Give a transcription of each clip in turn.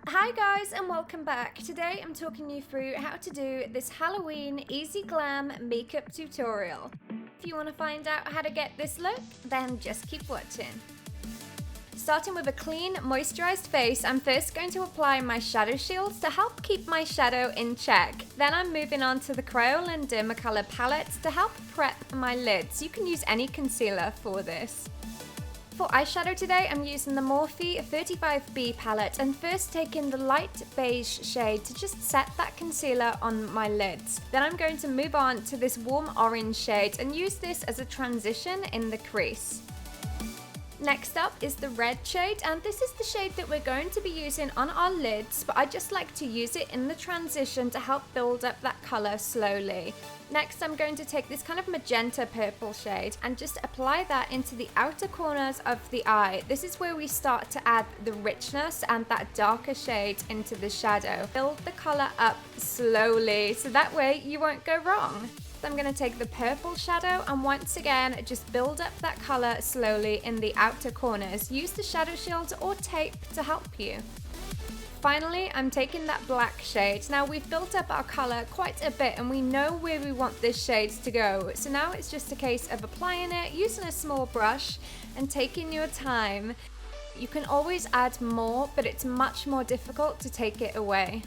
Hi guys and welcome back. Today I'm talking you through how to do this Halloween easy glam makeup tutorial. If you want to find out how to get this look, then just keep watching. Starting with a clean, moisturized face, I'm first going to apply my shadow shields to help keep my shadow in check. Then I'm moving on to the Crayola and Dermacolor palettes to help prep my lids. You can use any concealer for this. For eyeshadow today, I'm using the Morphe 35B palette and first taking the light beige shade to just set that concealer on my lids. Then I'm going to move on to this warm orange shade and use this as a transition in the crease. Next up is the red shade, and this is the shade that we're going to be using on our lids, but I just like to use it in the transition to help build up that color slowly. Next, I'm going to take this kind of magenta purple shade and just apply that into the outer corners of the eye. This is where we start to add the richness and that darker shade into the shadow. Build the color up slowly so that way you won't go wrong. So I'm going to take the purple shadow and once again just build up that color slowly in the outer corners. Use the shadow shield or tape to help you. Finally, I'm taking that black shade. Now we've built up our color quite a bit and we know where we want this shade to go. So now it's just a case of applying it, using a small brush and taking your time. You can always add more, but it's much more difficult to take it away.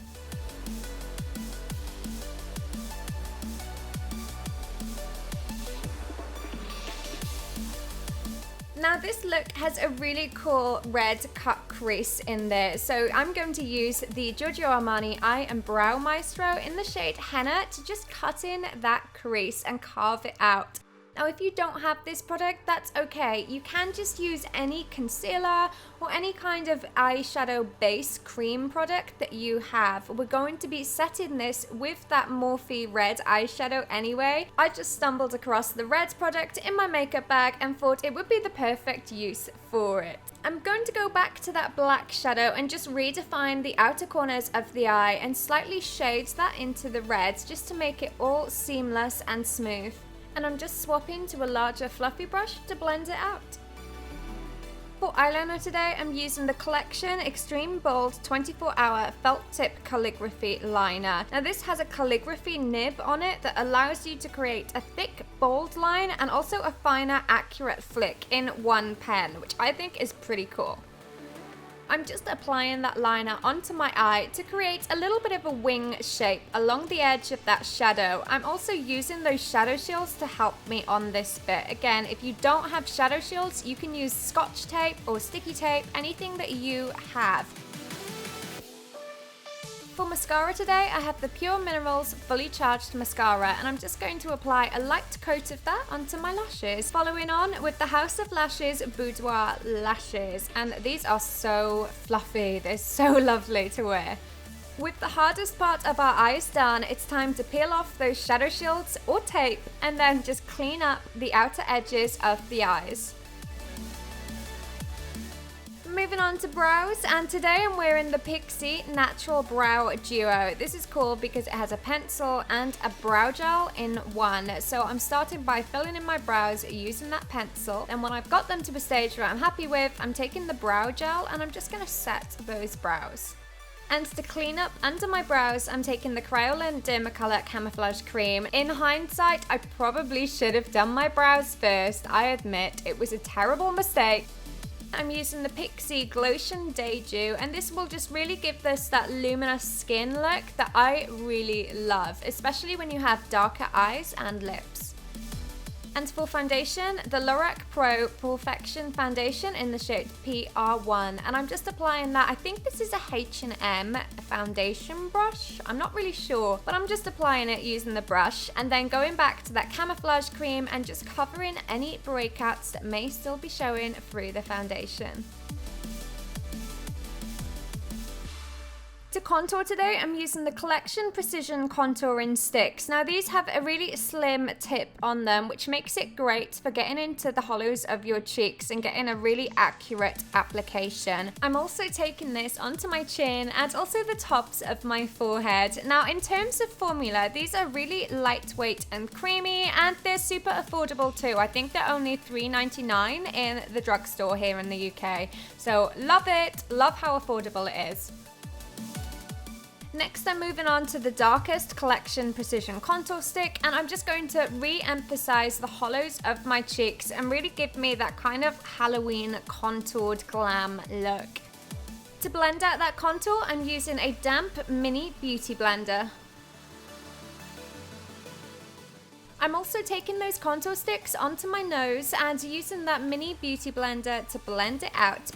Now this look has a really cool red cut crease in there, so I'm going to use the Giorgio Armani Eye and Brow Maestro in the shade Henna to just cut in that crease and carve it out. Now if you don't have this product, that's okay. You can just use any concealer or any kind of eyeshadow base cream product that you have. We're going to be setting this with that Morphe red eyeshadow anyway. I just stumbled across the red product in my makeup bag and thought it would be the perfect use for it. I'm going to go back to that black shadow and just redefine the outer corners of the eye and slightly shade that into the reds just to make it all seamless and smooth. And I'm just swapping to a larger fluffy brush to blend it out. For eyeliner today, I'm using the Collection Extreme Bold 24-Hour Felt Tip Calligraphy Liner. Now this has a calligraphy nib on it that allows you to create a thick, bold line and also a finer, accurate flick in one pen, which I think is pretty cool. I'm just applying that liner onto my eye to create a little bit of a wing shape along the edge of that shadow. I'm also using those shadow shields to help me on this bit. Again, if you don't have shadow shields, you can use scotch tape or sticky tape, anything that you have. For mascara today, I have the Pure Minerals Fully Charged Mascara and I'm just going to apply a light coat of that onto my lashes. Following on with the House of Lashes Boudoir lashes, and these are so fluffy, they're so lovely to wear. With the hardest part of our eyes done, it's time to peel off those shadow shields or tape and then just clean up the outer edges of the eyes. Moving on to brows, and today I'm wearing the Pixi Natural Brow Duo. This is cool because it has a pencil and a brow gel in one. So I'm starting by filling in my brows using that pencil, and when I've got them to a stage where I'm happy with, I'm taking the brow gel and I'm just going to set those brows. And to clean up under my brows, I'm taking the Crayola and Dermacolor Camouflage Cream. In hindsight, I probably should have done my brows first. I admit, it was a terrible mistake. I'm using the Pixi Glowtion Day Dew, and this will just really give this that luminous skin look that I really love, especially when you have darker eyes and lips. And for foundation, the Lorac Pro Perfection Foundation in the shade PR1, and I'm just applying that. I think this is a H&M foundation brush, I'm not really sure, but I'm just applying it using the brush and then going back to that camouflage cream and just covering any breakouts that may still be showing through the foundation. To contour today, I'm using the Collection Precision Contouring Sticks. Now these have a really slim tip on them, which makes it great for getting into the hollows of your cheeks and getting a really accurate application. I'm also taking this onto my chin and also the tops of my forehead. Now in terms of formula, these are really lightweight and creamy, and they're super affordable too. I think they're only $3.99 in the drugstore here in the UK. So love it, love how affordable it is. Next, I'm moving on to the Darkest Collection Precision Contour Stick, and I'm just going to re-emphasize the hollows of my cheeks and really give me that kind of Halloween contoured glam look. To blend out that contour, I'm using a damp mini beauty blender. I'm also taking those contour sticks onto my nose and using that mini beauty blender to blend it out.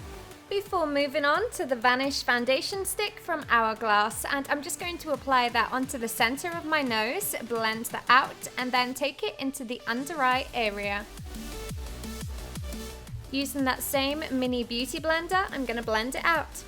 Before moving on to the Vanish foundation stick from Hourglass, and I'm just going to apply that onto the center of my nose, blend that out, and then take it into the under eye area. Using that same mini beauty blender, I'm going to blend it out.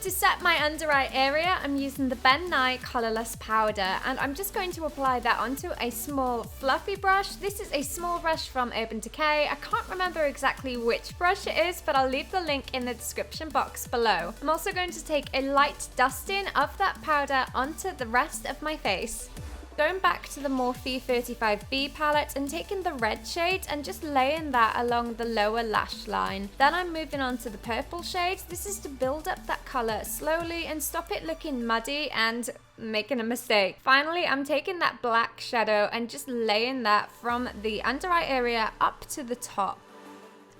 To set my under eye area, I'm using the Ben Nye Colourless Powder, and I'm just going to apply that onto a small fluffy brush. This is a small brush from Urban Decay. I can't remember exactly which brush it is, but I'll leave the link in the description box below. I'm also going to take a light dusting of that powder onto the rest of my face. Going back to the Morphe 35B palette and taking the red shade and just laying that along the lower lash line. Then I'm moving on to the purple shade. This is to build up that colour slowly and stop it looking muddy and making a mistake. Finally, I'm taking that black shadow and just laying that from the under eye area up to the top.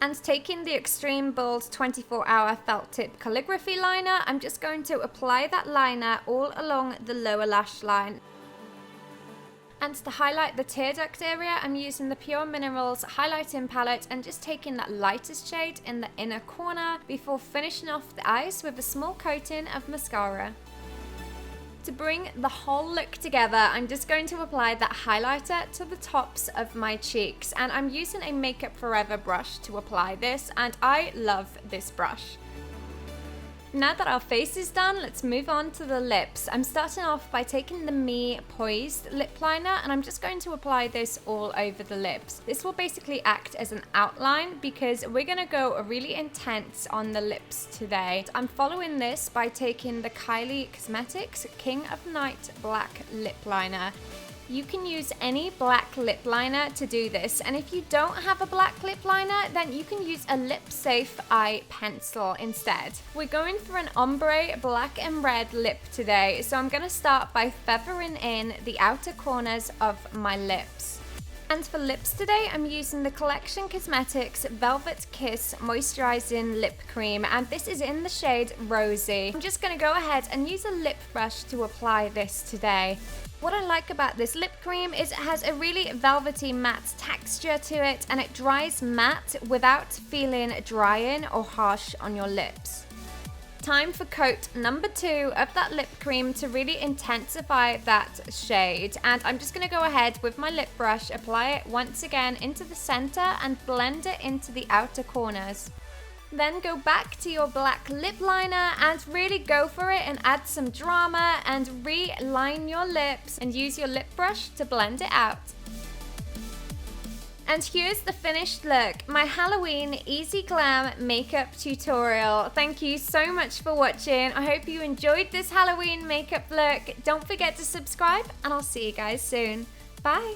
And taking the Extreme Bold 24-hour felt tip calligraphy liner, I'm just going to apply that liner all along the lower lash line. And to highlight the tear duct area, I'm using the Pure Minerals highlighting palette and just taking that lightest shade in the inner corner before finishing off the eyes with a small coating of mascara. To bring the whole look together, I'm just going to apply that highlighter to the tops of my cheeks, and I'm using a Makeup Forever brush to apply this, and I love this brush. Now that our face is done, let's move on to the lips. I'm starting off by taking the Me Poised lip liner, and I'm just going to apply this all over the lips. This will basically act as an outline because we're going to go really intense on the lips today. I'm following this by taking the Kylie Cosmetics King of Night Black Lip Liner. You can use any black lip liner to do this, and if you don't have a black lip liner, then you can use a lip safe eye pencil instead. We're going for an ombre black and red lip today, so I'm going to start by feathering in the outer corners of my lips. And for lips today, I'm using the Collection Cosmetics Velvet Kiss Moisturising Lip Cream, and this is in the shade Rosie. I'm just going to go ahead and use a lip brush to apply this today. What I like about this lip cream is it has a really velvety matte texture to it, and it dries matte without feeling drying or harsh on your lips. Time for coat number 2 of that lip cream to really intensify that shade, and I'm just going to go ahead with my lip brush, apply it once again into the center and blend it into the outer corners. Then go back to your black lip liner and really go for it and add some drama and re-line your lips and use your lip brush to blend it out. And here's the finished look, my Halloween Easy Glam makeup tutorial. Thank you so much for watching. I hope you enjoyed this Halloween makeup look. Don't forget to subscribe, and I'll see you guys soon. Bye!